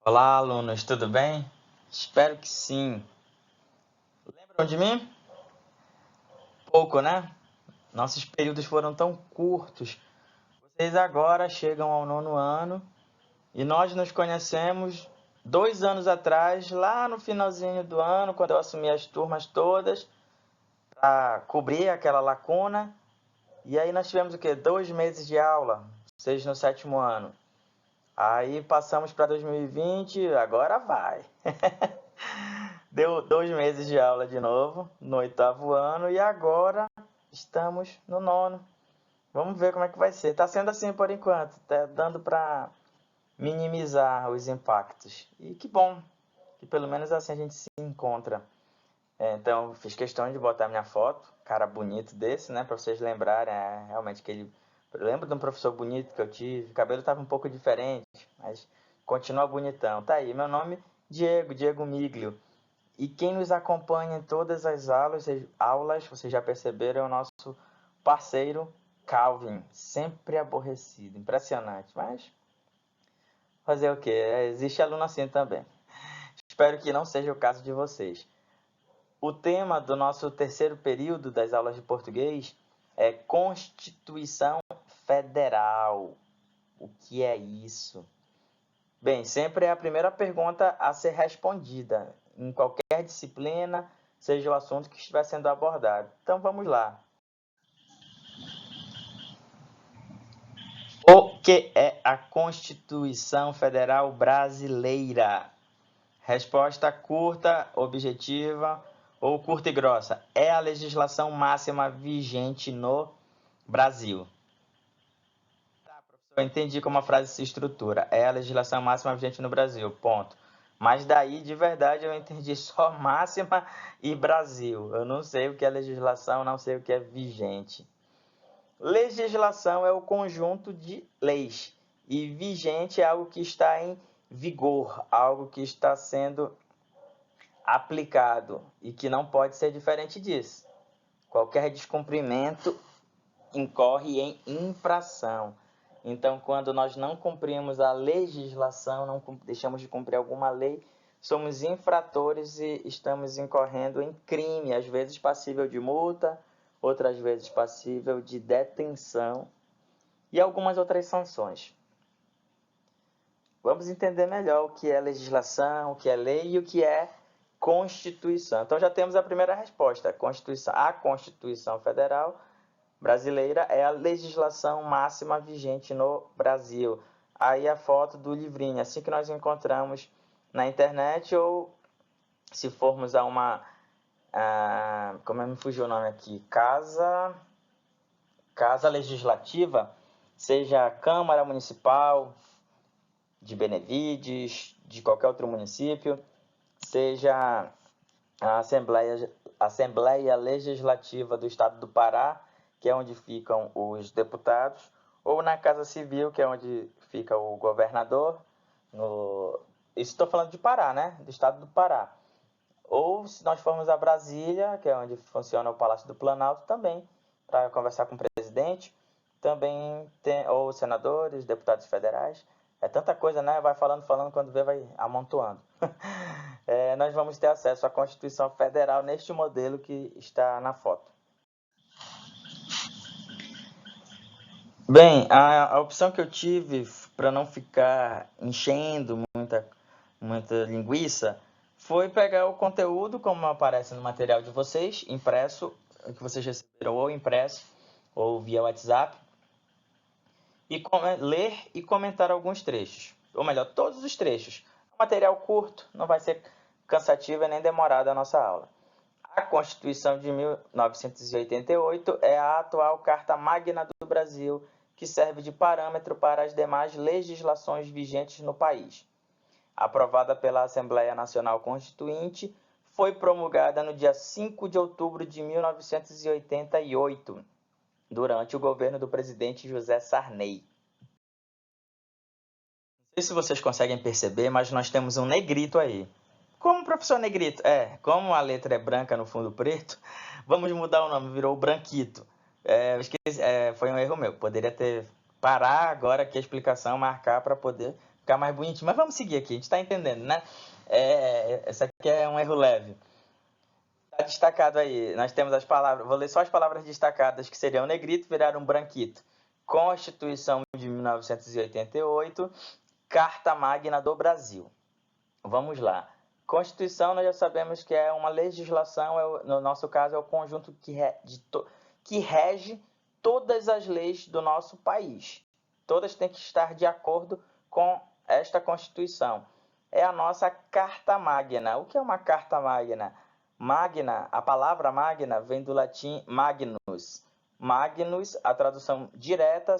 Olá, alunos, tudo bem? Espero que sim. Lembram de mim? Pouco, né? Nossos períodos foram tão curtos. Vocês agora chegam ao nono ano e nós nos conhecemos 2 anos atrás, lá no finalzinho do ano, quando eu assumi as turmas todas para cobrir aquela lacuna. E aí nós tivemos o quê? 2 meses de aula, vocês no sétimo ano. Aí passamos para 2020, agora vai. Deu 2 meses de aula de novo, no oitavo ano, e agora estamos no nono. Vamos ver como é que vai ser. Está sendo assim por enquanto, tá dando para minimizar os impactos. E que bom, que pelo menos assim a gente se encontra. Então, fiz questão de botar minha foto, cara bonito desse, né, para vocês lembrarem, realmente que ele... Eu lembro de um professor bonito que eu tive, o cabelo estava um pouco diferente, mas continua bonitão. Tá aí, meu nome, Diego Miglio. E quem nos acompanha em todas as aulas, vocês já perceberam, é o nosso parceiro Calvin, sempre aborrecido, impressionante, mas fazer o quê? Existe aluno assim também. Espero que não seja o caso de vocês. O tema do nosso terceiro período das aulas de português é Constituição Federal. O que é isso? Bem, sempre é a primeira pergunta a ser respondida em qualquer disciplina, seja o assunto que estiver sendo abordado. Então vamos lá. O que é a Constituição Federal Brasileira? Resposta curta, objetiva ou curta e grossa. É a legislação máxima vigente no Brasil. Tá, professor, eu entendi como a frase se estrutura. É a legislação máxima vigente no Brasil, ponto. Mas daí, de verdade, eu entendi só máxima e Brasil. Eu não sei o que é legislação, não sei o que é vigente. Legislação é o conjunto de leis. E vigente é algo que está em vigor, algo que está sendo aplicado e que não pode ser diferente disso. Qualquer descumprimento incorre em infração. Então, quando nós não cumprimos a legislação, não deixamos de cumprir alguma lei, somos infratores e estamos incorrendo em crime, às vezes passível de multa, outras vezes passível de detenção e algumas outras sanções. Vamos entender melhor o que é legislação, o que é lei e o que é Constituição. Então já temos a primeira resposta. A Constituição Federal Brasileira é a legislação máxima vigente no Brasil. Aí a foto do livrinho, assim que nós encontramos na internet, ou se formos a uma... como é que me fugiu o nome aqui? Casa Legislativa, seja Câmara Municipal de Benevides, de qualquer outro município, seja a Assembleia Legislativa do Estado do Pará, que é onde ficam os deputados, ou na Casa Civil, que é onde fica o governador. Isso estou falando de Pará, né? Do Estado do Pará. Ou se nós formos a Brasília, que é onde funciona o Palácio do Planalto, também, para conversar com o presidente, também tem, ou senadores, deputados federais. É tanta coisa, né? Vai falando, quando vê, vai amontoando. Nós vamos ter acesso à Constituição Federal neste modelo que está na foto. Bem, a opção que eu tive para não ficar enchendo muita linguiça foi pegar o conteúdo como aparece no material de vocês, impresso, que vocês receberam ou impresso ou via WhatsApp, e ler e comentar alguns trechos, ou melhor, todos os trechos. Material curto, não vai ser cansativa nem demorada a nossa aula. A Constituição de 1988 é a atual Carta Magna do Brasil, que serve de parâmetro para as demais legislações vigentes no país. Aprovada pela Assembleia Nacional Constituinte, foi promulgada no dia 5 de outubro de 1988, durante o governo do presidente José Sarney. Não sei se vocês conseguem perceber, mas nós temos um negrito aí. Como professor negrito? Como a letra é branca no fundo preto, vamos mudar o nome, virou branquito. Esqueci, foi um erro meu. Poderia ter parar agora aqui a explicação, marcar para poder ficar mais bonitinho. Mas vamos seguir aqui, a gente está entendendo, né? Essa aqui é um erro leve. Está destacado aí, nós temos as palavras, vou ler só as palavras destacadas, que seriam negrito, viraram branquito. Constituição de 1988, Carta Magna do Brasil. Vamos lá. Constituição, nós já sabemos que é uma legislação, no nosso caso, é o conjunto que rege todas as leis do nosso país. Todas têm que estar de acordo com esta Constituição. É a nossa Carta Magna. O que é uma Carta Magna? Magna, a palavra magna vem do latim magnus. Magnus, a tradução direta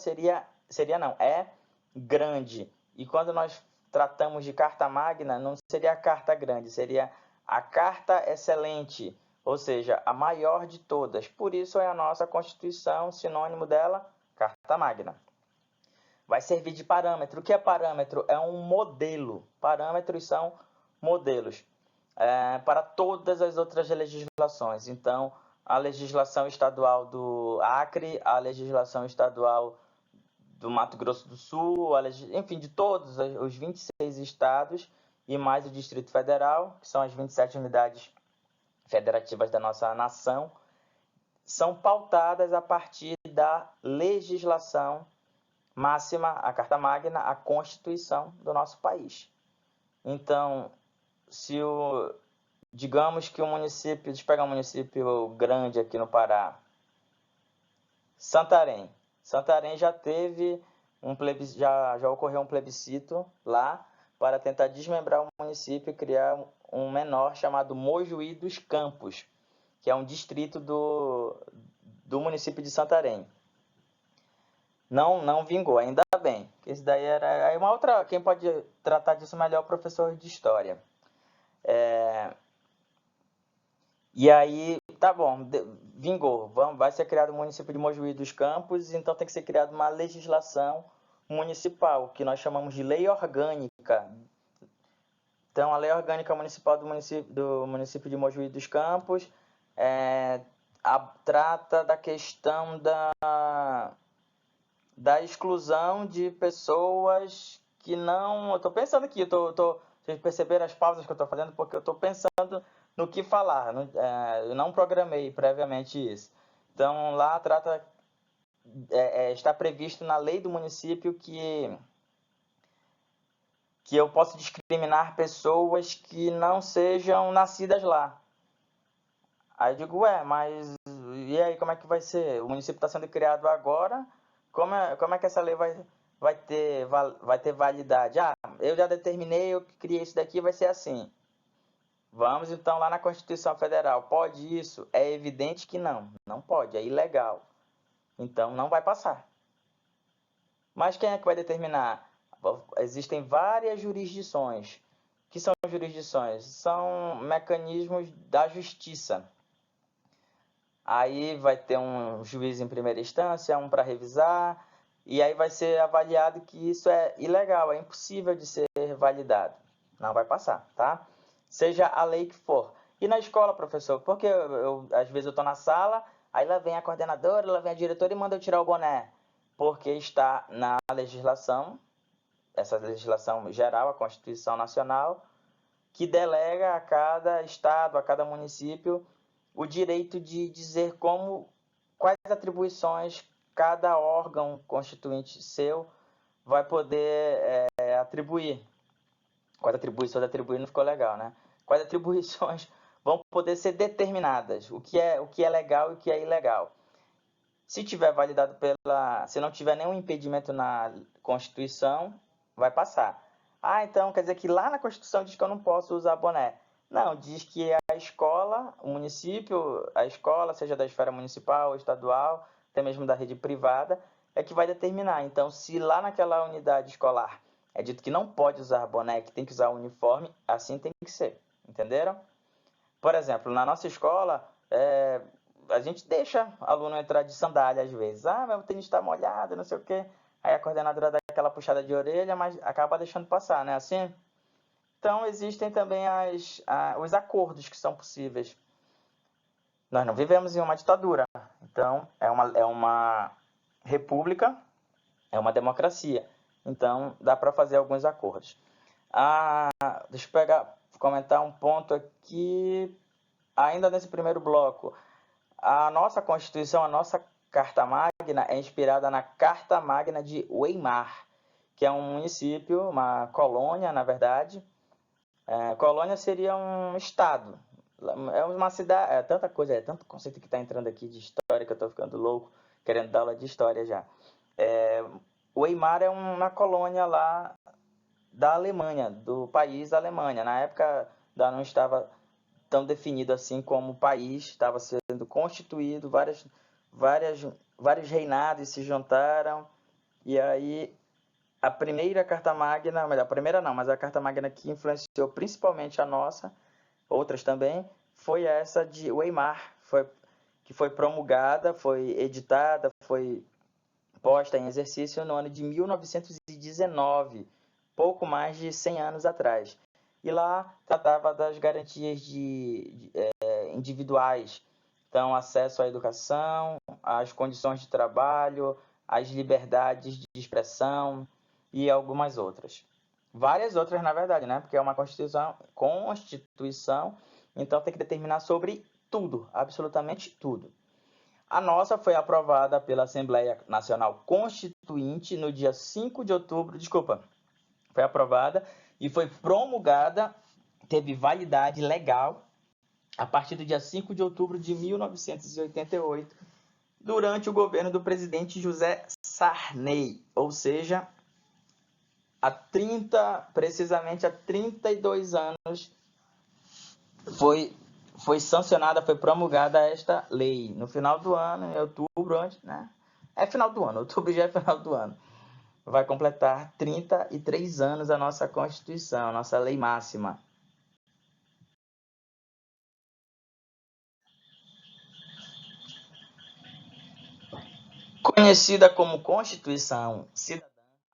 é grande. E quando nós tratamos de carta magna, não seria a carta grande, seria a carta excelente, ou seja, a maior de todas. Por isso é a nossa Constituição, sinônimo dela, Carta Magna. Vai servir de parâmetro. O que é parâmetro? É um modelo. Parâmetros são modelos para todas as outras legislações. Então, a legislação estadual do Acre, a legislação estadual do Mato Grosso do Sul, enfim, de todos os 26 estados e mais o Distrito Federal, que são as 27 unidades federativas da nossa nação, são pautadas a partir da legislação máxima, a Carta Magna, a Constituição do nosso país. Então, digamos que deixa eu pegar um município grande aqui no Pará, Santarém. Santarém já teve já ocorreu um plebiscito lá para tentar desmembrar o município e criar um menor chamado Mojuí dos Campos, que é um distrito do município de Santarém. Não vingou, ainda bem. Esse daí era aí uma outra. Quem pode tratar disso melhor é o professor de história. E aí, tá bom, vingou. Vai ser criado o município de Mojuí dos Campos, então tem que ser criada uma legislação municipal, que nós chamamos de lei orgânica. Então, a lei orgânica municipal do município de Mojuí dos Campos trata da questão da exclusão de pessoas que não... Eu estou pensando aqui, vocês perceberam as pausas que eu estou fazendo, porque eu estou pensando no que falar. Eu não programei previamente isso. Então, lá está previsto na lei do município que eu posso discriminar pessoas que não sejam nascidas lá. Aí eu digo, mas e aí como é que vai ser? O município está sendo criado agora, como é que essa lei vai ter validade? Eu já determinei, eu criei isso daqui, vai ser assim. Vamos então lá na Constituição Federal. Pode isso? É evidente que não pode, é ilegal. Então não vai passar. Mas quem é que vai determinar? Existem várias jurisdições. O que são jurisdições? São mecanismos da justiça. Aí vai ter um juiz em primeira instância, um para revisar, e aí vai ser avaliado que isso é ilegal, é impossível de ser validado. Não vai passar, tá? Seja a lei que for. E na escola, professor? Porque às vezes eu estou na sala, aí lá vem a coordenadora, lá vem a diretora e manda eu tirar o boné. Porque está na legislação, essa legislação geral, a Constituição Nacional, que delega a cada estado, a cada município, o direito de dizer quais atribuições cada órgão constituinte seu vai poder atribuir. Quais atribuições atribuir não ficou legal, né? Quais atribuições vão poder ser determinadas, o que é legal e o que é ilegal. Se tiver validado se não tiver nenhum impedimento na Constituição, vai passar. Então quer dizer que lá na Constituição diz que eu não posso usar boné. Não, diz que a escola, o município, a escola, seja da esfera municipal, estadual, até mesmo da rede privada, é que vai determinar. Então, se lá naquela unidade escolar é dito que não pode usar boné, que tem que usar uniforme, assim tem que ser. Entenderam? Por exemplo, na nossa escola, a gente deixa o aluno entrar de sandália às vezes. Meu tênis está molhado, não sei o quê. Aí a coordenadora dá aquela puxada de orelha, mas acaba deixando passar, né? Assim? Então, existem também os acordos que são possíveis. Nós não vivemos em uma ditadura. Então, é uma república, é uma democracia. Então, dá para fazer alguns acordos. Deixa eu comentar um ponto aqui, ainda nesse primeiro bloco. A nossa Constituição, a nossa Carta Magna é inspirada na Carta Magna de Weimar, que é um município, uma colônia, na verdade. Colônia seria um estado. É uma cidade, é tanta coisa, é tanto conceito que está entrando aqui de história que eu estou ficando louco, querendo dar aula de história já. Weimar é uma colônia lá da Alemanha, do país Alemanha. Na época não estava tão definido assim como país, estava sendo constituído, vários reinados se juntaram, e aí a primeira Carta Magna, melhor, a primeira não, mas a Carta Magna que influenciou principalmente a nossa, outras também, foi essa de Weimar, que foi promulgada, foi editada, foi posta em exercício no ano de 1919, pouco mais de 100 anos atrás. E lá tratava das garantias individuais, então acesso à educação, às condições de trabalho, às liberdades de expressão e algumas outras. Várias outras, na verdade, né? Porque é uma Constituição, então tem que determinar sobre tudo, absolutamente tudo. A nossa foi aprovada pela Assembleia Nacional Constituinte no dia 5 de outubro, foi aprovada e foi promulgada, teve validade legal a partir do dia 5 de outubro de 1988, durante o governo do presidente José Sarney, ou seja, precisamente há 32 anos foi sancionada, foi promulgada esta lei. No final do ano, em outubro, né? É final do ano, outubro já é final do ano. Vai completar 33 anos a nossa Constituição, a nossa lei máxima. Conhecida como Constituição Cidadã,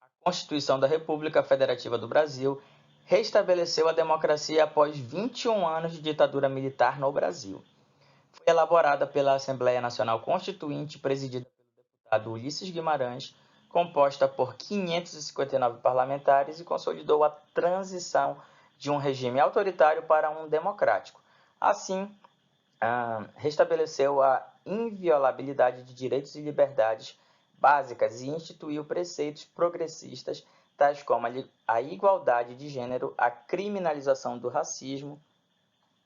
a Constituição da República Federativa do Brasil restabeleceu a democracia após 21 anos de ditadura militar no Brasil. Foi elaborada pela Assembleia Nacional Constituinte, presidida pelo deputado Ulisses Guimarães, composta por 559 parlamentares e consolidou a transição de um regime autoritário para um democrático. Assim, restabeleceu a inviolabilidade de direitos e liberdades básicas e instituiu preceitos progressistas, tais como a igualdade de gênero, a criminalização do racismo,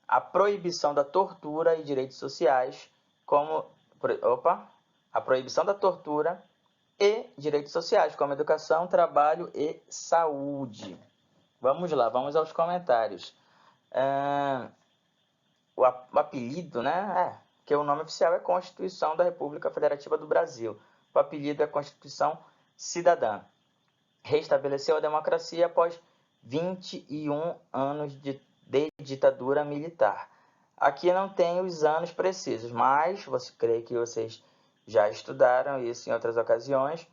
a proibição da tortura e direitos sociais, a proibição da tortura e direitos sociais, como educação, trabalho e saúde. Vamos lá, vamos aos comentários. O apelido, né? Que o nome oficial é Constituição da República Federativa do Brasil. O apelido é Constituição Cidadã. Restabeleceu a democracia após 21 anos de ditadura militar. Aqui não tem os anos precisos, mas creio que vocês já estudaram isso em outras ocasiões.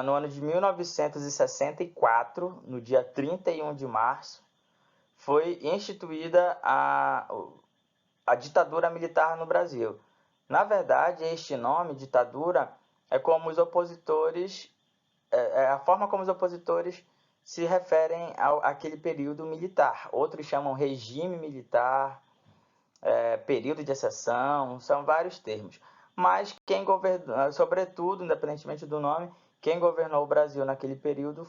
No ano de 1964, no dia 31 de março, foi instituída a ditadura militar no Brasil. Na verdade, este nome, ditadura, é como os opositores, é a forma como os opositores se referem àquele período militar. Outros chamam regime militar, período de exceção, são vários termos. Mas quem governou, sobretudo, independentemente do nome, quem governou o Brasil naquele período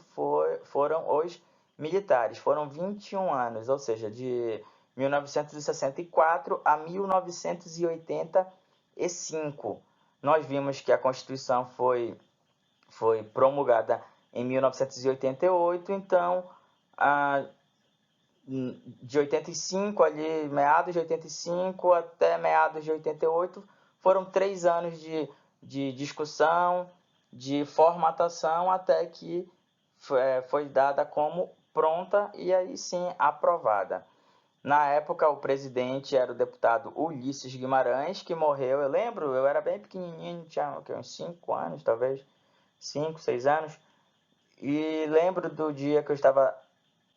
foram os militares. Foram 21 anos, ou seja, de 1964 a 1985. Nós vimos que a Constituição foi promulgada em 1988, então de 85, ali, meados de 85 até meados de 88, foram 3 anos de discussão, de formatação, até que foi dada como pronta e aí sim aprovada. Na época, o presidente era o deputado Ulisses Guimarães, que morreu, eu lembro, eu era bem pequenininho, tinha uns 5 anos, talvez, 5, 6 anos, e lembro do dia que eu estava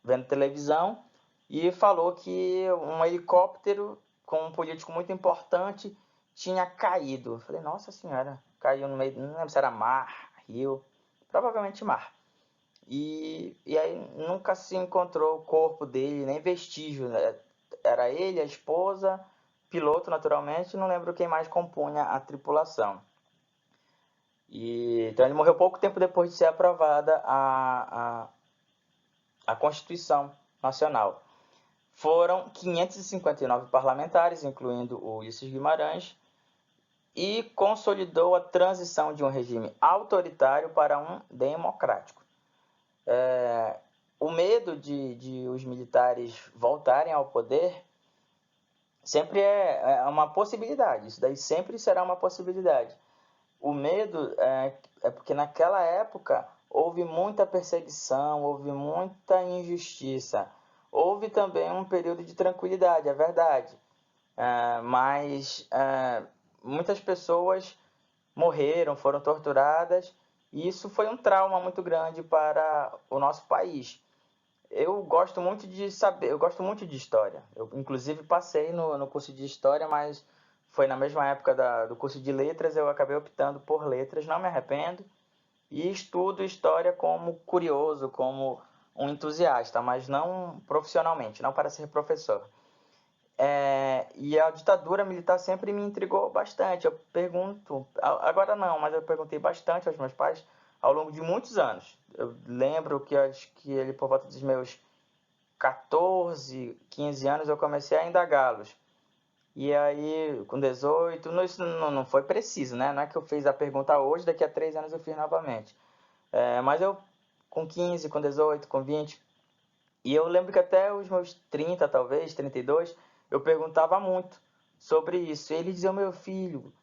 vendo televisão e falou que um helicóptero com um político muito importante tinha caído. Eu falei, nossa senhora, caiu no meio, não lembro se era mar, rio, provavelmente mar. e aí nunca se encontrou o corpo dele, nem vestígio, né? Era ele, a esposa, piloto naturalmente, não lembro quem mais compunha a tripulação. Então ele morreu pouco tempo depois de ser aprovada a Constituição Nacional. Foram 559 parlamentares, incluindo o Ulisses Guimarães, e consolidou a transição de um regime autoritário para um democrático. O medo de os militares voltarem ao poder sempre é uma possibilidade, isso daí sempre será uma possibilidade. O medo é porque naquela época houve muita perseguição, houve muita injustiça, houve também um período de tranquilidade, é verdade, mas muitas pessoas morreram, foram torturadas, e isso foi um trauma muito grande para o nosso país. Eu gosto muito de saber, eu gosto muito de história. Eu, inclusive, passei no curso de história, mas foi na mesma época do curso de letras, eu acabei optando por letras, não me arrependo, e estudo história como curioso, como um entusiasta, mas não profissionalmente, não para ser professor. E a ditadura militar sempre me intrigou bastante. Eu pergunto, agora não, mas eu perguntei bastante aos meus pais ao longo de muitos anos. Eu lembro que acho que ele, por volta dos meus 14, 15 anos, eu comecei a indagá-los. E aí, com 18, isso não foi preciso, né? Não é que eu fiz a pergunta hoje, daqui a 3 anos eu fiz novamente. Mas eu, com 15, com 18, com 20, e eu lembro que até os meus 30, talvez, 32, eu perguntava muito sobre isso. E ele dizia, meu filho,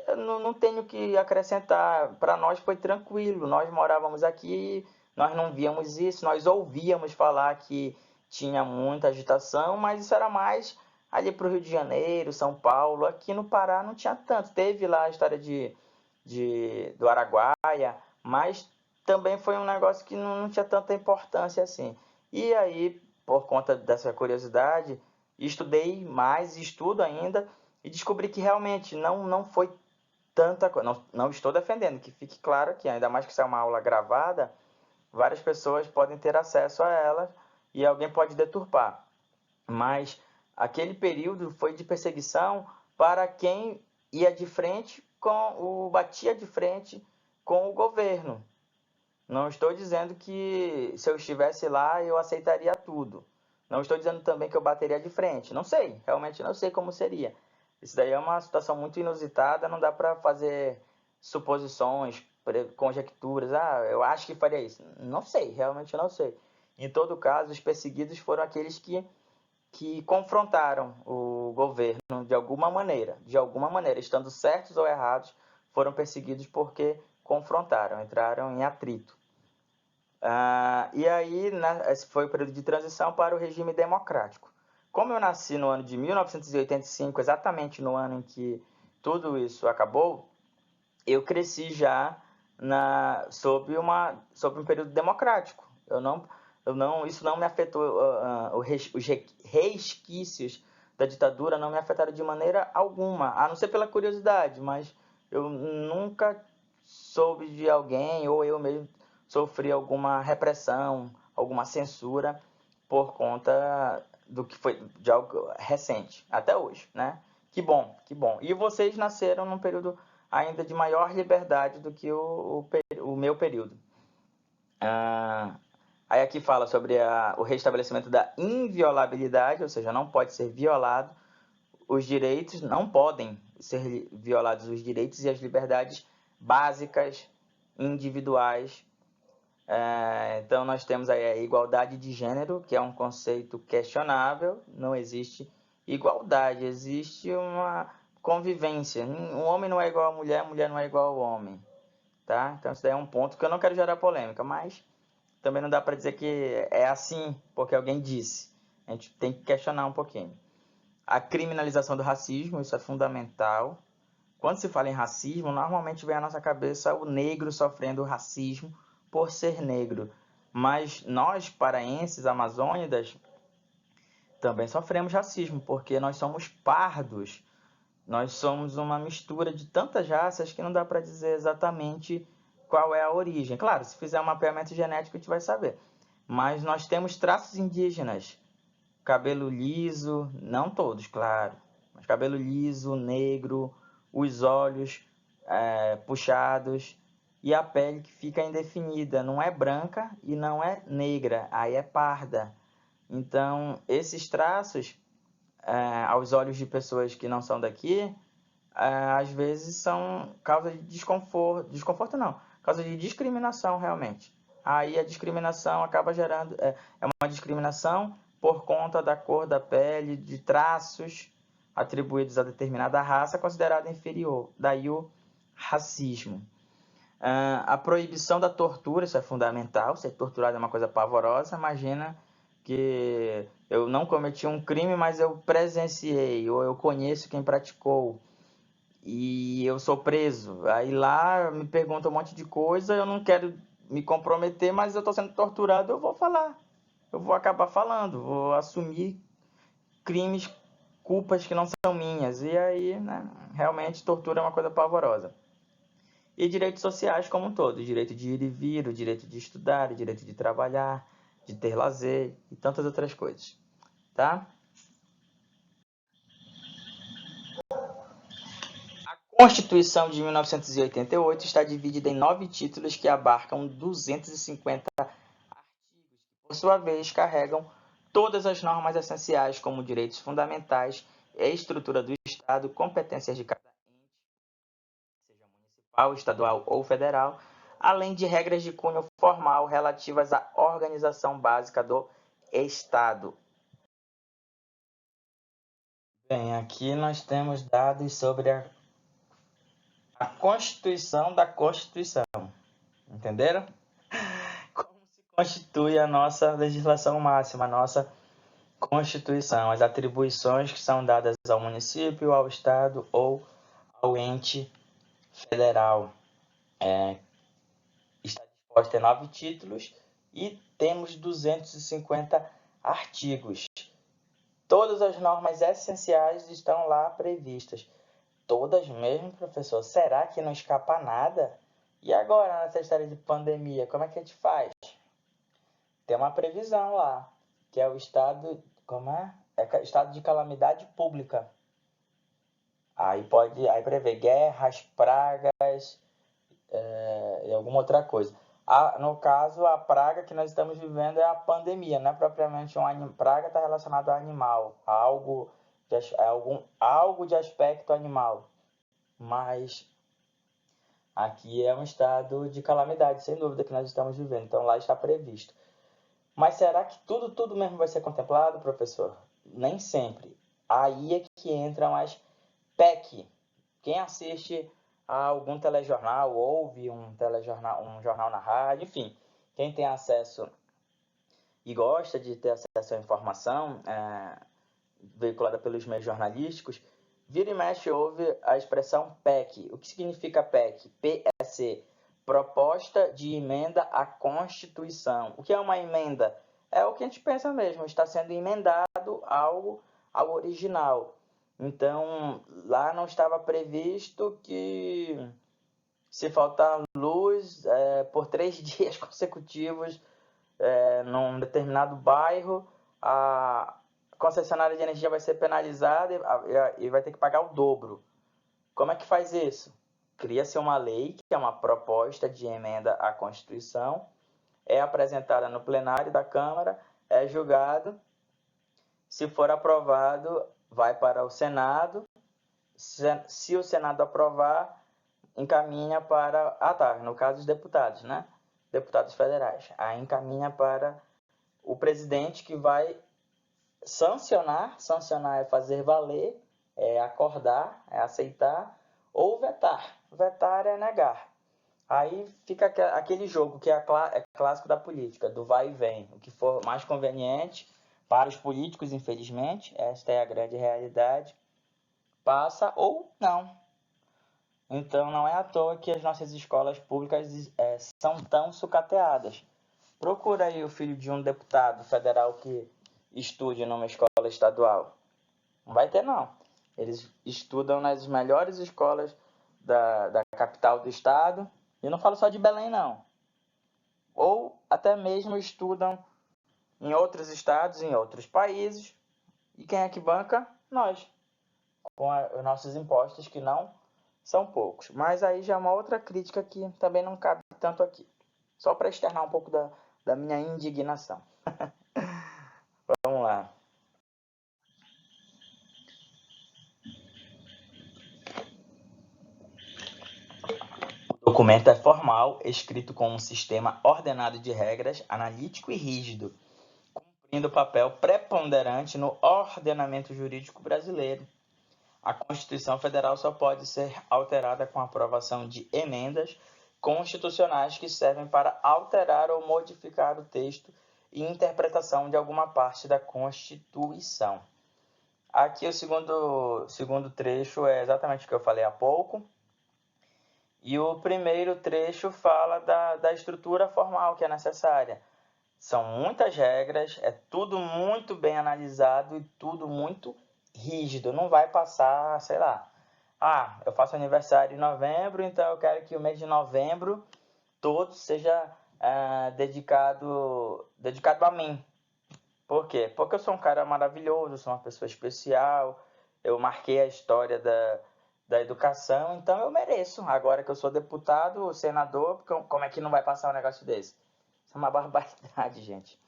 eu não tenho que acrescentar, para nós foi tranquilo, nós morávamos aqui, nós não víamos isso, nós ouvíamos falar que tinha muita agitação, mas isso era mais ali para o Rio de Janeiro, São Paulo, aqui no Pará não tinha tanto. Teve lá a história do Araguaia, mas também foi um negócio que não tinha tanta importância assim. E aí, por conta dessa curiosidade, estudei mais, estudo ainda, e descobri que realmente não foi tanta coisa. Não estou defendendo, que fique claro aqui, ainda mais que isso é uma aula gravada, várias pessoas podem ter acesso a ela e alguém pode deturpar. Mas aquele período foi de perseguição para quem ia de frente batia de frente com o governo. Não estou dizendo que se eu estivesse lá eu aceitaria tudo. Não estou dizendo também que eu bateria de frente. Não sei, realmente não sei como seria. Isso daí é uma situação muito inusitada, não dá para fazer suposições, conjecturas. Eu acho que faria isso. Não sei, realmente não sei. Em todo caso, os perseguidos foram aqueles que confrontaram o governo de alguma maneira, estando certos ou errados, foram perseguidos porque confrontaram, entraram em atrito. E aí, esse foi o período de transição para o regime democrático. Como eu nasci no ano de 1985, exatamente no ano em que tudo isso acabou, eu cresci já sob um período democrático. Isso não me afetou, os resquícios da ditadura não me afetaram de maneira alguma, a não ser pela curiosidade, mas eu nunca soube de alguém, ou eu mesmo sofri alguma repressão, alguma censura por conta do que foi de algo recente, até hoje, né? Que bom, que bom. E vocês nasceram num período ainda de maior liberdade do que o meu período. Aí aqui fala sobre o restabelecimento da inviolabilidade, ou seja, não pode ser violado os direitos, não podem ser violados os direitos e as liberdades básicas, individuais. Então nós temos aí a igualdade de gênero, que é um conceito questionável, não existe igualdade, existe uma convivência. Um homem não é igual a mulher não é igual ao homem. Tá? Então isso daí é um ponto que eu não quero gerar polêmica, mas também não dá para dizer que é assim porque alguém disse. A gente tem que questionar um pouquinho. A criminalização do racismo, isso é fundamental. Quando se fala em racismo, normalmente vem à nossa cabeça o negro sofrendo racismo por ser negro. Mas nós, paraenses, amazônidas, também sofremos racismo, porque nós somos pardos. Nós somos uma mistura de tantas raças que não dá para dizer exatamente qual é a origem. Claro, se fizer um mapeamento genético, a gente vai saber. Mas nós temos traços indígenas. Cabelo liso, não todos, claro, mas cabelo liso, negro, os olhos puxados e a pele que fica indefinida, não é branca e não é negra, aí é parda. Então, esses traços, aos olhos de pessoas que não são daqui, às vezes são causa de desconforto não, causa de discriminação realmente. Aí a discriminação acaba gerando, é uma discriminação por conta da cor da pele, de traços atribuídos a determinada raça considerada inferior, daí o racismo. A proibição da tortura, isso é fundamental, ser torturado é uma coisa pavorosa, imagina que eu não cometi um crime, mas eu presenciei, ou eu conheço quem praticou, e eu sou preso. Aí lá me perguntam um monte de coisa, eu não quero me comprometer, mas eu estou sendo torturado, eu vou falar. Eu vou acabar falando, vou assumir crimes, culpas que não são minhas. E aí, né, realmente, tortura é uma coisa pavorosa. E direitos sociais como um todo, o direito de ir e vir, o direito de estudar, o direito de trabalhar, de ter lazer e tantas outras coisas, tá? A Constituição de 1988 está dividida em 9 títulos que abarcam 250 artigos, que, por sua vez, carregam todas as normas essenciais, como direitos fundamentais, estrutura do Estado, competências de cada ente, seja municipal, estadual ou federal, além de regras de cunho formal relativas à organização básica do Estado. Bem, aqui nós temos dados sobre a Constituição da Constituição. Entenderam? Como se constitui a nossa legislação máxima, a nossa Constituição, as atribuições que são dadas ao município, ao Estado ou ao ente federal. Está disposta em 9 títulos e temos 250 artigos. Todas as normas essenciais estão lá previstas. Todas mesmo, professor? Será que não escapa nada? E agora, nessa história de pandemia, como é que a gente faz? Tem uma previsão lá, que é o estado, estado de calamidade pública. Aí prevê guerras, pragas e alguma outra coisa. No caso, a praga que nós estamos vivendo é a pandemia, não é propriamente praga, está relacionado a animal, a algo de aspecto animal. Mas aqui é um estado de calamidade, sem dúvida, que nós estamos vivendo. Então lá está previsto. Mas será que tudo mesmo vai ser contemplado, professor? Nem sempre. Aí é que entram as PEC. Quem assiste a algum telejornal, ouve um jornal na rádio, enfim, quem tem acesso e gosta de ter acesso à informação veiculada pelos meios jornalísticos, vira e mexe ouve a expressão PEC. O que significa PEC? PEC. Proposta de emenda à Constituição. O que é uma emenda? É o que a gente pensa mesmo, está sendo emendado algo ao original. Então, lá não estava previsto que se faltar luz por 3 dias consecutivos num determinado bairro, a concessionária de energia vai ser penalizada e vai ter que pagar o dobro. Como é que faz isso? Cria-se uma lei, que é uma proposta de emenda à Constituição, é apresentada no plenário da Câmara, é julgado, se for aprovado, vai para o Senado, se o Senado aprovar, encaminha para, no caso dos deputados, né? Deputados federais, aí encaminha para o presidente, que vai sancionar é fazer valer, é acordar, é aceitar, ou vetar. Vetar é negar. Aí fica aquele jogo que é clássico da política, do vai e vem. O que for mais conveniente para os políticos, infelizmente, esta é a grande realidade, passa ou não. Então não é à toa que as nossas escolas públicas são tão sucateadas. Procura aí o filho de um deputado federal que estude numa escola estadual. Não vai ter, não. Eles estudam nas melhores escolas da capital do estado, E não falo só de Belém, não. Ou até mesmo estudam em outros estados, em outros países. E quem é que banca? Nós, com os nossos impostos, que não são poucos. Mas aí já é uma outra crítica que também não cabe tanto aqui. Só para externar um pouco da minha indignação. Vamos lá. O documento é formal, escrito com um sistema ordenado de regras, analítico e rígido, cumprindo o papel preponderante no ordenamento jurídico brasileiro. A Constituição Federal só pode ser alterada com a aprovação de emendas constitucionais que servem para alterar ou modificar o texto e interpretação de alguma parte da Constituição. Aqui o segundo trecho é exatamente o que eu falei há pouco. E o primeiro trecho fala da estrutura formal que é necessária. São muitas regras, é tudo muito bem analisado e tudo muito rígido. Não vai passar, sei lá, eu faço aniversário em novembro, então eu quero que o mês de novembro todo seja dedicado a mim. Por quê? Porque eu sou um cara maravilhoso, sou uma pessoa especial, eu marquei a história da educação, então eu mereço. Agora que eu sou deputado, senador, como é que não vai passar um negócio desse? Isso é uma barbaridade, gente.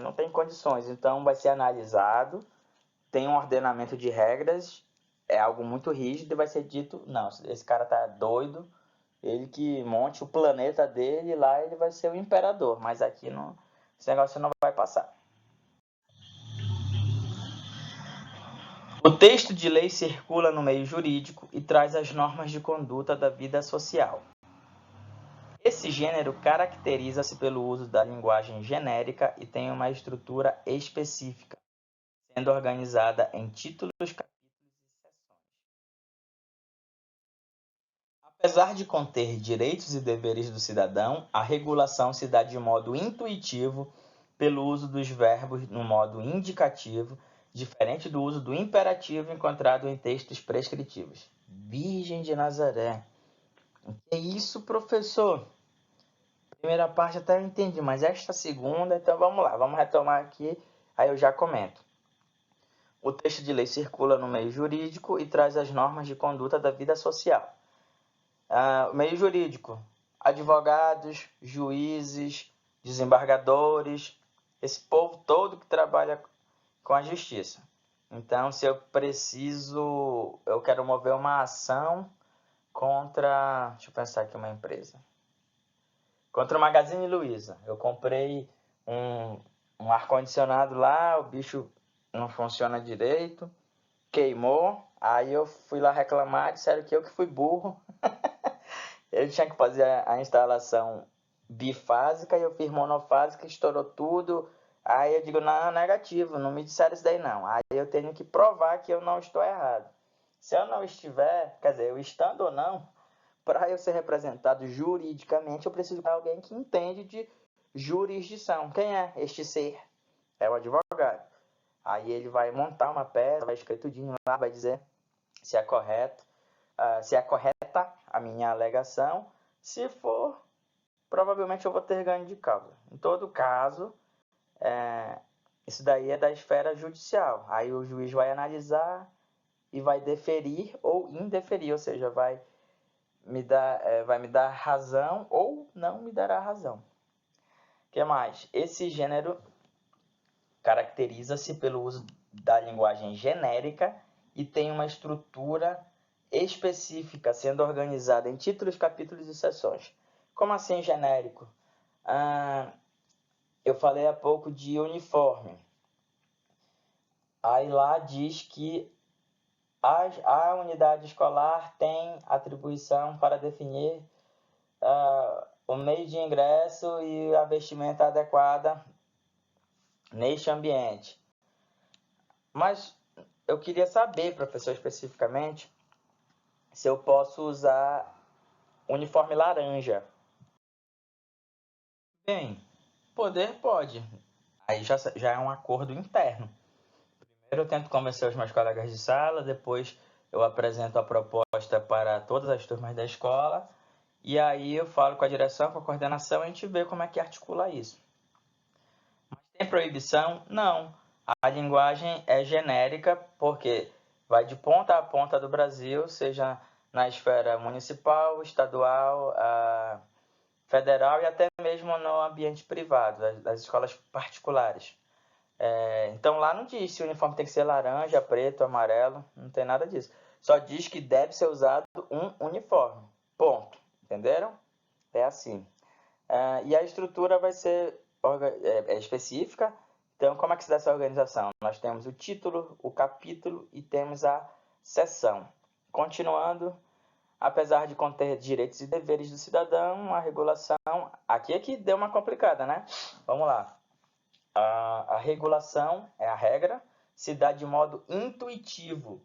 Não tem condições. Então vai ser analisado, tem um ordenamento de regras, é algo muito rígido e vai ser dito, não, esse cara tá doido, ele que monte o planeta dele e lá ele vai ser o imperador, mas aqui não, esse negócio não vai passar. O texto de lei circula no meio jurídico e traz as normas de conduta da vida social. Esse gênero caracteriza-se pelo uso da linguagem genérica e tem uma estrutura específica, sendo organizada em títulos, capítulos e seções. Apesar de conter direitos e deveres do cidadão, a regulação se dá de modo intuitivo pelo uso dos verbos no modo indicativo, diferente do uso do imperativo encontrado em textos prescritivos. Virgem de Nazaré. O que é isso, professor? Primeira parte até eu entendi, mas esta segunda, então vamos lá, vamos retomar aqui, aí eu já comento. O texto de lei circula no meio jurídico e traz as normas de conduta da vida social. Meio jurídico, advogados, juízes, desembargadores, esse povo todo que trabalha com a justiça. Então, se eu quero mover uma ação contra, deixa eu pensar aqui, uma empresa. Contra o Magazine Luiza. Eu comprei um ar-condicionado lá, o bicho não funciona direito, queimou, aí eu fui lá reclamar, disseram que eu que fui burro. Ele tinha que fazer a instalação bifásica e eu fiz monofásica, estourou tudo. Aí eu digo, não, negativo, não me disseram isso daí não. Aí eu tenho que provar que eu não estou errado. Se eu não estiver, quer dizer, eu estando ou não, para eu ser representado juridicamente, eu preciso de alguém que entende de jurisdição. Quem é este ser? É o advogado. Aí ele vai montar uma peça, vai escrever tudinho lá, vai dizer se é correto, se é correta a minha alegação. Se for, provavelmente eu vou ter ganho de causa. Em todo caso, isso daí é da esfera judicial. Aí o juiz vai analisar e vai deferir ou indeferir, ou seja, vai me dar razão ou não me dará razão. O que mais? Esse gênero caracteriza-se pelo uso da linguagem genérica e tem uma estrutura específica, sendo organizada em títulos, capítulos e seções. Como assim genérico? Eu falei há pouco de uniforme. Aí lá diz que a unidade escolar tem atribuição para definir o meio de ingresso e a vestimenta adequada neste ambiente. Mas eu queria saber, professor, especificamente, se eu posso usar uniforme laranja. Bem, poder pode. Aí já é um acordo interno. Primeiro eu tento convencer os meus colegas de sala, depois eu apresento a proposta para todas as turmas da escola E aí eu falo com a direção, com a coordenação, a gente vê como é que articula isso. Mas tem proibição? Não. A linguagem é genérica porque vai de ponta a ponta do Brasil, seja na esfera municipal, estadual, federal e até mesmo no ambiente privado, das escolas particulares. Então lá não diz se o uniforme tem que ser laranja, preto, amarelo, não tem nada disso. Só diz que deve ser usado um uniforme. Ponto. Entenderam? É assim. E a estrutura vai ser específica. Então, como é que se dá essa organização? Nós temos o título, o capítulo e temos a seção. Continuando, apesar de conter direitos e deveres do cidadão, a regulação... Aqui é que deu uma complicada, né? Vamos lá. A regulação é a regra, se dá de modo intuitivo,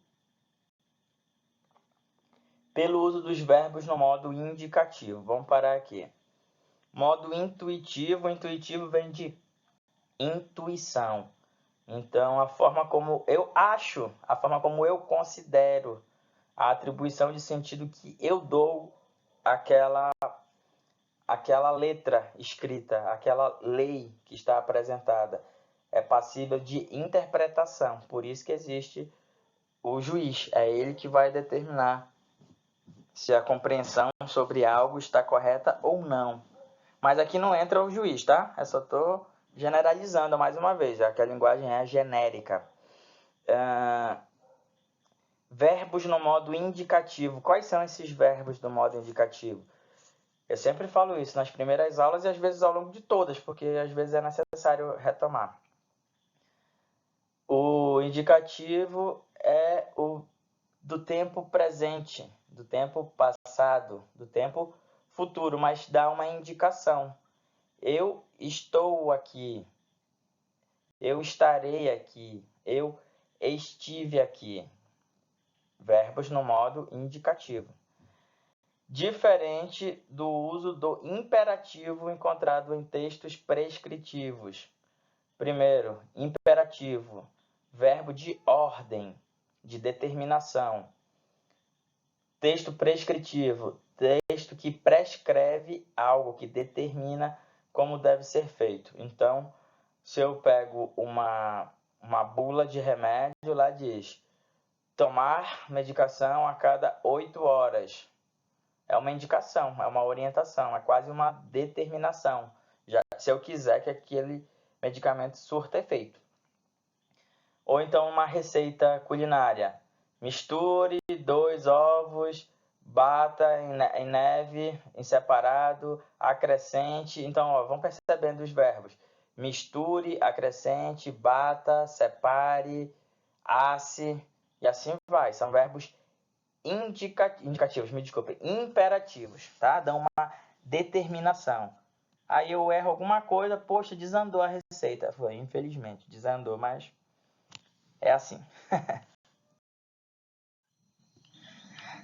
pelo uso dos verbos no modo indicativo. Vamos parar aqui. Modo intuitivo, intuitivo vem de intuição. Então, a forma como eu acho, a forma como eu considero, a atribuição de sentido que eu dou àquela letra escrita, aquela lei que está apresentada, é passível de interpretação. Por isso que existe o juiz. É ele que vai determinar se a compreensão sobre algo está correta ou não. Mas aqui não entra o juiz, tá? Eu só estou generalizando mais uma vez, já que a linguagem é genérica. Verbos no modo indicativo. Quais são esses verbos do modo indicativo? Eu sempre falo isso nas primeiras aulas e às vezes ao longo de todas, porque às vezes é necessário retomar. O indicativo é o do tempo presente, do tempo passado, do tempo futuro, mas dá uma indicação. Eu estou aqui, eu estarei aqui, eu estive aqui. Verbos no modo indicativo. Diferente do uso do imperativo encontrado em textos prescritivos. Primeiro, imperativo, verbo de ordem, de determinação. Texto prescritivo, texto que prescreve algo, que determina como deve ser feito. Então, se eu pego uma bula de remédio, lá diz: tomar medicação a cada 8 horas. É uma indicação, é uma orientação, é quase uma determinação. Já se eu quiser que aquele medicamento surta efeito. Ou então uma receita culinária. Misture 2 ovos, bata em neve, em separado, acrescente. Então, vão percebendo os verbos. Misture, acrescente, bata, separe, asse, e assim vai. São verbos indicativos, me desculpe, imperativos, tá? Dão uma determinação. Aí eu erro alguma coisa, poxa, desandou a receita. Foi, infelizmente, desandou, mas é assim.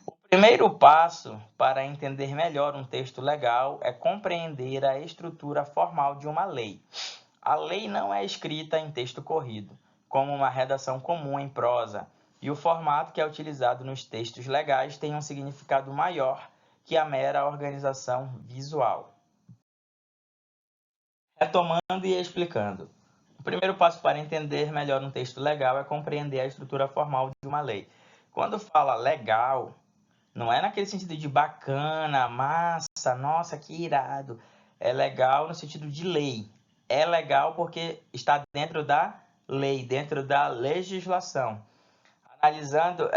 O primeiro passo para entender melhor um texto legal é compreender a estrutura formal de uma lei. A lei não é escrita em texto corrido, como uma redação comum em prosa, e o formato que é utilizado nos textos legais tem um significado maior que a mera organização visual. Retomando e explicando. O primeiro passo para entender melhor um texto legal é compreender a estrutura formal de uma lei. Quando fala legal, não é naquele sentido de bacana, massa, nossa, que irado. É legal no sentido de lei. É legal porque está dentro da lei, dentro da legislação. Analisando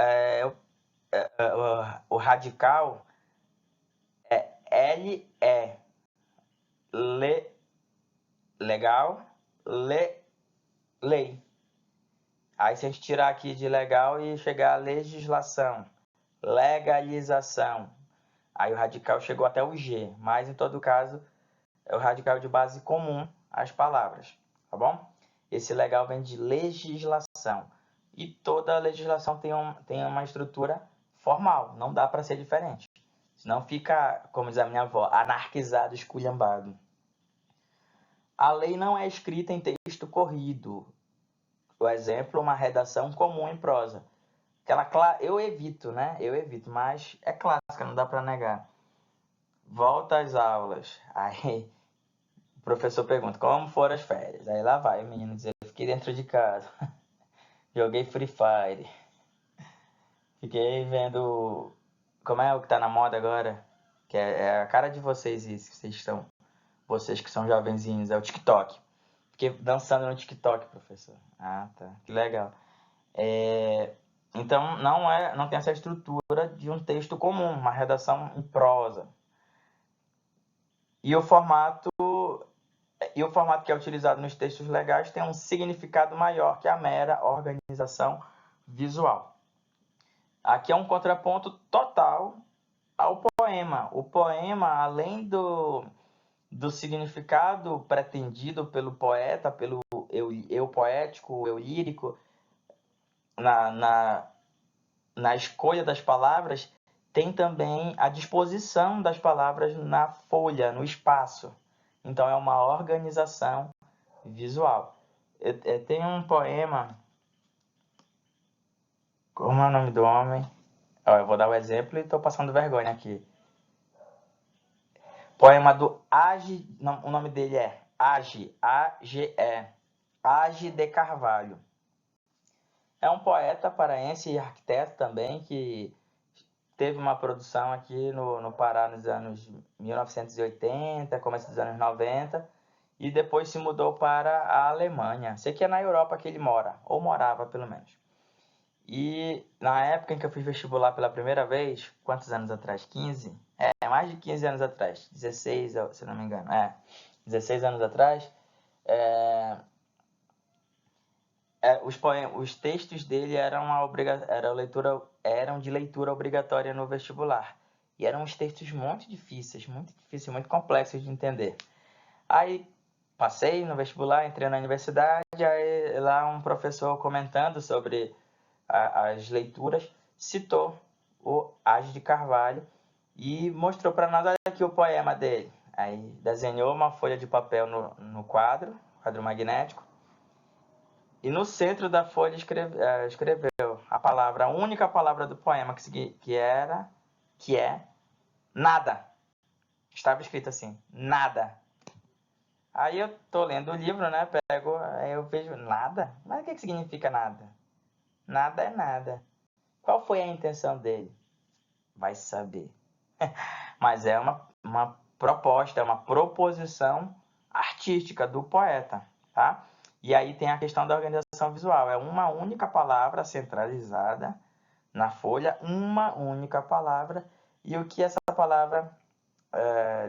o radical, L é legal, lei. Aí se a gente tirar aqui de legal e chegar à legislação, legalização, aí o radical chegou até o G, mas em todo caso é o radical de base comum às palavras, tá bom? Esse legal vem de legislação. E toda legislação tem uma estrutura formal, não dá para ser diferente. Senão fica, como diz a minha avó, anarquizado, esculhambado. A lei não é escrita em texto corrido. O exemplo, uma redação comum em prosa. Eu evito, mas é clássica, não dá para negar. volta às aulas. Aí o professor pergunta, como foram as férias? Aí lá vai o menino dizer, fiquei dentro de casa, joguei Free Fire, fiquei vendo, como é o que tá na moda agora? Que é a cara de vocês isso, vocês que são jovenzinhos, é o TikTok. Fiquei dançando no TikTok, professor. Ah, tá, que legal. Então não tem essa estrutura de um texto comum, uma redação em prosa. E o formato que é utilizado nos textos legais tem um significado maior que a mera organização visual. Aqui é um contraponto total ao poema. O poema, além do significado pretendido pelo poeta, pelo eu poético, eu lírico, na escolha das palavras, tem também a disposição das palavras na folha, no espaço. Então é uma organização visual. Tem um poema, como é o nome do homem? Eu vou dar o exemplo e estou passando vergonha aqui. Poema do Age, o nome dele é Age, A-G-E, Age de Carvalho. É um poeta paraense e arquiteto também, que teve uma produção aqui no Pará nos anos 1980, começo dos anos 90, e depois se mudou para a Alemanha. Sei que é na Europa que ele mora, ou morava pelo menos. E na época em que eu fiz vestibular pela primeira vez, quantos anos atrás? 15? Mais de 15 anos atrás, 16, se não me engano. 16 anos atrás, os textos dele eram de leitura obrigatória no vestibular. E eram uns textos muito difíceis, muito complexos de entender. Aí passei no vestibular, entrei na universidade, aí lá um professor comentando sobre as leituras citou o Age de Carvalho e mostrou para nós, olha aqui o poema dele. Aí desenhou uma folha de papel no quadro magnético, e no centro da folha escreveu a única palavra do poema, que é nada. Estava escrito assim, nada. Aí eu tô lendo o livro, né? Aí eu vejo nada. Mas o que significa nada? Nada é nada. Qual foi a intenção dele? Vai saber. Mas é uma proposta, uma proposição artística do poeta, tá? E aí tem a questão da organização visual. É uma única palavra centralizada na folha, uma única palavra. E o que essa palavra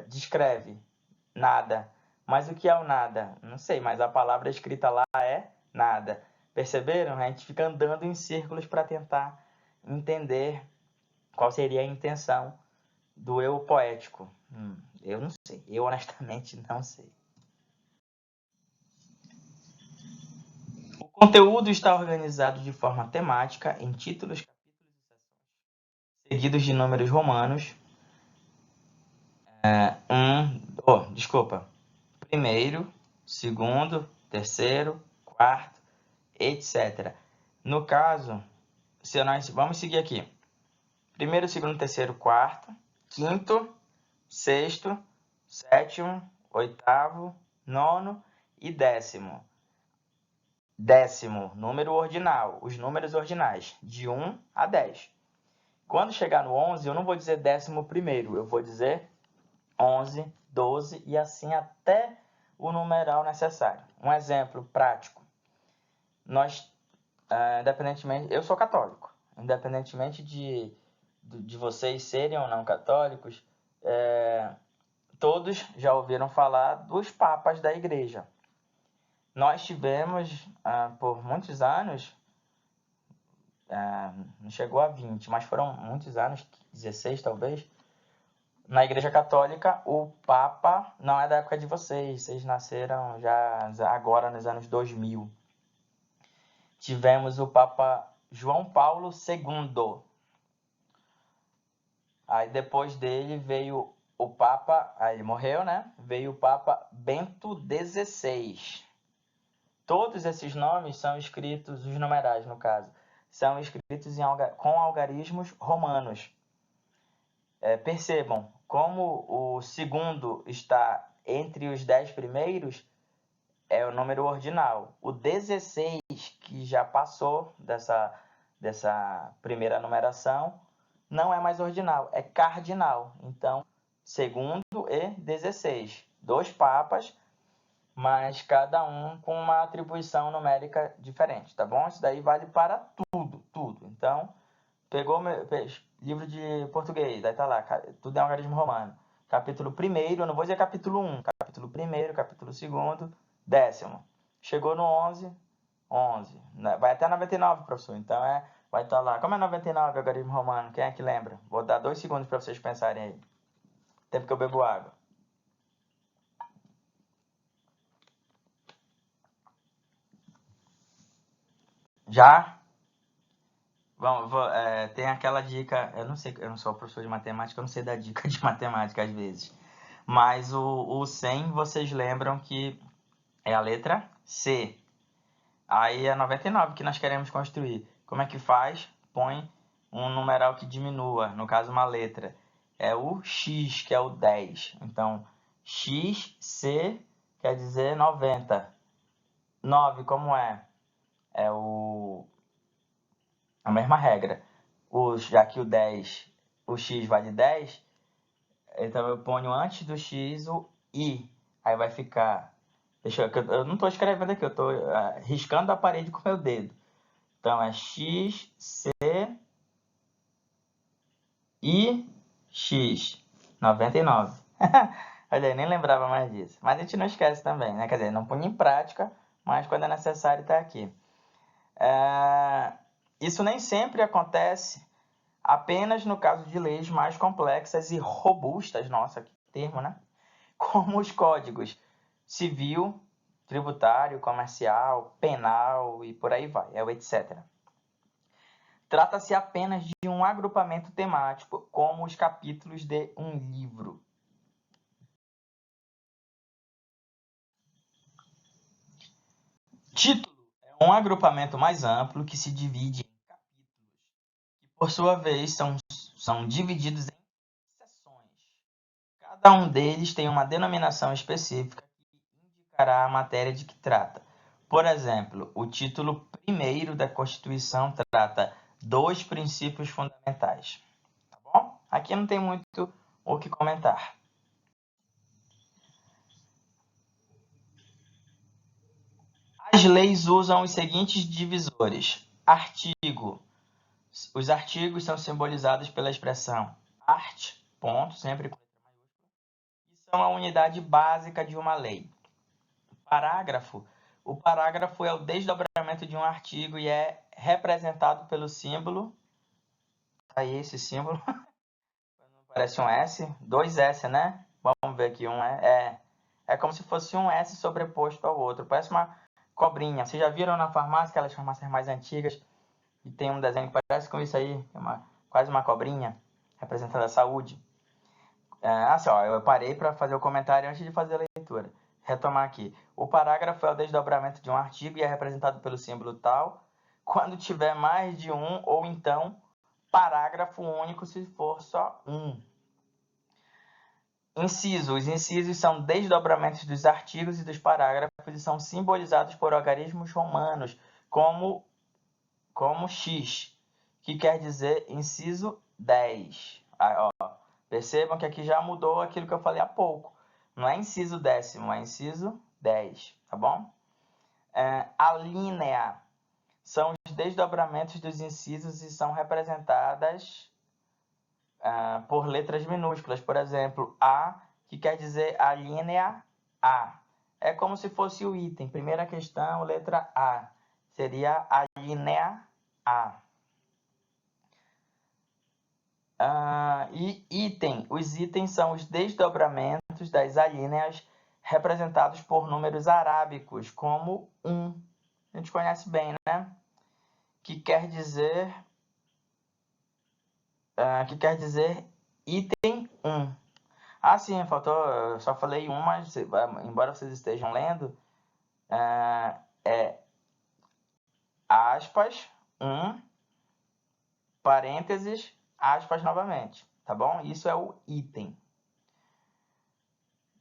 descreve? Nada. Mas o que é o nada? Não sei, mas a palavra escrita lá é nada. Perceberam? A gente fica andando em círculos para tentar entender qual seria a intenção do eu poético. Eu não sei. Eu honestamente não sei. O conteúdo está organizado de forma temática em títulos, capítulos e sessões, seguidos de números romanos. Primeiro, segundo, terceiro, quarto, etc. No caso, vamos seguir aqui. Primeiro, segundo, terceiro, quarto, quinto, sexto, sétimo, oitavo, nono e décimo. Décimo, número ordinal, os números ordinais, de 1 a 10. Quando chegar no 11, eu não vou dizer 11º, eu vou dizer 11, 12 e assim até o numeral necessário. Um exemplo prático. Independentemente, eu sou católico, independentemente de vocês serem ou não católicos, todos já ouviram falar dos papas da igreja. Nós tivemos, por muitos anos, não chegou a 20, mas foram muitos anos, 16 talvez, na igreja católica, o papa não é da época de vocês nasceram já agora nos anos 2000. Tivemos o papa João Paulo II. Aí depois dele veio o papa, aí ele morreu, né? Veio o papa Bento XVI. Todos esses nomes são escritos, os numerais no caso, são escritos com algarismos romanos. Percebam, como o segundo está entre os 10 primeiros, é o número ordinal. O 16, que já passou dessa primeira numeração, não é mais ordinal, é cardinal. Então, segundo e 16. 2 papas, mas cada um com uma atribuição numérica diferente, tá bom? Isso daí vale para tudo. Então, pegou livro de português, aí tá lá, tudo é um algarismo romano. Capítulo 1º, eu não vou dizer capítulo 1, capítulo 1º, capítulo 2º, 10º. Chegou no 11, vai até 99, professor, então vai estar lá. Como é 99 algarismo romano? Quem é que lembra? Vou dar 2 segundos para vocês pensarem aí. Tempo que eu bebo água. Já? Bom, tem aquela dica, eu não sou professor de matemática, eu não sei dar dica de matemática às vezes. Mas o 100, vocês lembram que é a letra C. Aí é 99 que nós queremos construir. Como é que faz? Põe um numeral que diminua, no caso uma letra. É o X, que é o 10. Então, XC quer dizer 90. 9, como é? É a mesma regra. Já que o 10, o X vai de 10, então eu ponho antes do X o I. Aí vai ficar... eu não estou escrevendo aqui, eu estou riscando a parede com o meu dedo. Então é X, C, I, X. 99. Olha aí, nem lembrava mais disso. Mas a gente não esquece também, né? Quer dizer, não põe em prática, mas quando é necessário está aqui. Isso nem sempre acontece apenas no caso de leis mais complexas e robustas, nossa, que termo, né? Como os códigos civil, tributário, comercial, penal e por aí vai, etc. Trata-se apenas de um agrupamento temático, como os capítulos de um livro. Título é um agrupamento mais amplo que se divide em capítulos, que por sua vez são divididos em seções. Cada um deles tem uma denominação específica que indicará a matéria de que trata. Por exemplo, o título 1º da Constituição trata dos princípios fundamentais. Tá bom? Aqui não tem muito o que comentar. As leis usam os seguintes divisores. Artigo. Os artigos são simbolizados pela expressão art, ponto, sempre com letra maiúscula, e são a unidade básica de uma lei. Parágrafo. O parágrafo é o desdobramento de um artigo e é representado pelo símbolo. Aí esse símbolo. Parece um S. 2 S, né? Vamos ver aqui. É como se fosse um S sobreposto ao outro. Parece uma cobrinha. Vocês já viram na farmácia, aquelas farmácias mais antigas, e tem um desenho que parece com isso aí, quase uma cobrinha, representando a saúde. Eu parei para fazer o comentário antes de fazer a leitura. Retomar aqui. O parágrafo é o desdobramento de um artigo e é representado pelo símbolo tal, quando tiver mais de um, ou então parágrafo único se for só um. Inciso. Os incisos são desdobramentos dos artigos e dos parágrafos e são simbolizados por algarismos romanos, como X, que quer dizer inciso 10. Percebam que aqui já mudou aquilo que eu falei há pouco. Não é inciso 10º, é inciso 10, tá bom? A línea são os desdobramentos dos incisos e são representadas por letras minúsculas. Por exemplo, A, que quer dizer a linha A. É como se fosse o item. Primeira questão, letra A. Seria a linha A. E item. Os itens são os desdobramentos das alíneas representados por números arábicos, como 1. A gente conhece bem, né? Que quer dizer item 1. Sim, faltou, eu só falei 1, mas embora vocês estejam lendo, aspas, 1, parênteses, aspas novamente, tá bom? Isso é o item.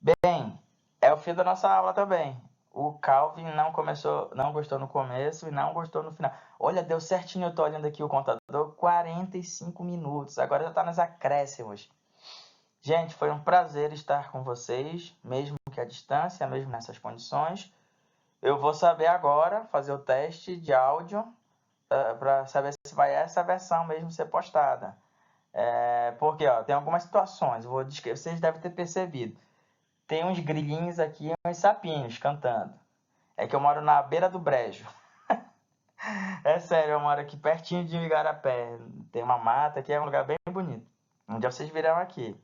Bem, é o fim da nossa aula também. O Calvin não gostou no começo e não gostou no final. Olha, deu certinho, eu tô olhando aqui o contador, 45 minutos. Agora já tá nos acréscimos. Gente, foi um prazer estar com vocês, mesmo que à distância, mesmo nessas condições. Eu vou saber agora fazer o teste de áudio para saber se vai essa versão mesmo ser postada. Porque tem algumas situações, vocês devem ter percebido. Tem uns grilhinhos aqui, uns sapinhos cantando. É que eu moro na beira do brejo. É sério, eu moro aqui pertinho de Igarapé. Tem uma mata aqui, é um lugar bem bonito. Um dia vocês virão aqui.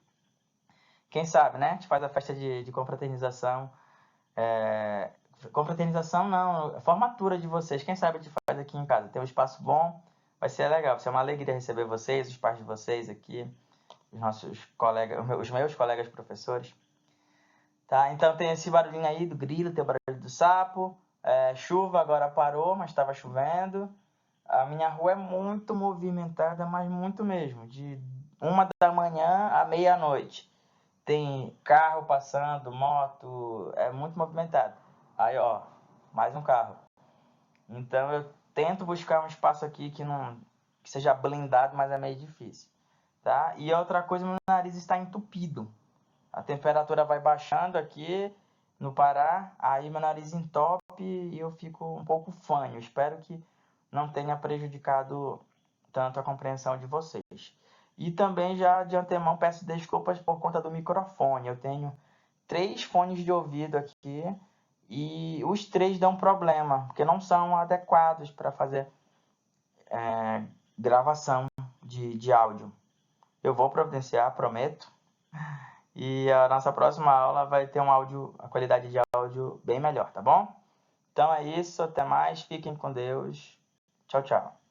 Quem sabe, né? A gente faz a festa de confraternização. Confraternização não, formatura de vocês. Quem sabe a gente faz aqui em casa. Tem um espaço bom, vai ser legal. Vai ser uma alegria receber vocês, os pais de vocês aqui, os nossos colegas, os meus colegas professores. Tá? Então tem esse barulhinho aí do grilo, tem o barulho do sapo. Chuva agora parou, mas estava chovendo. A minha rua é muito movimentada, mas muito mesmo. De 1 da manhã à meia-noite. Tem carro passando, moto, é muito movimentado. Aí, ó, mais um carro. Então eu tento buscar um espaço aqui que seja blindado, mas é meio difícil. Tá? E outra coisa, meu nariz está entupido. A temperatura vai baixando aqui no Pará, aí meu nariz entope e eu fico um pouco fanho. Espero que não tenha prejudicado tanto a compreensão de vocês. E também já de antemão peço desculpas por conta do microfone. Eu tenho 3 fones de ouvido aqui e os 3 dão problema, porque não são adequados para fazer gravação de áudio. Eu vou providenciar, prometo. E a nossa próxima aula vai ter a qualidade de áudio bem melhor, tá bom? Então é isso, até mais, fiquem com Deus. Tchau, tchau.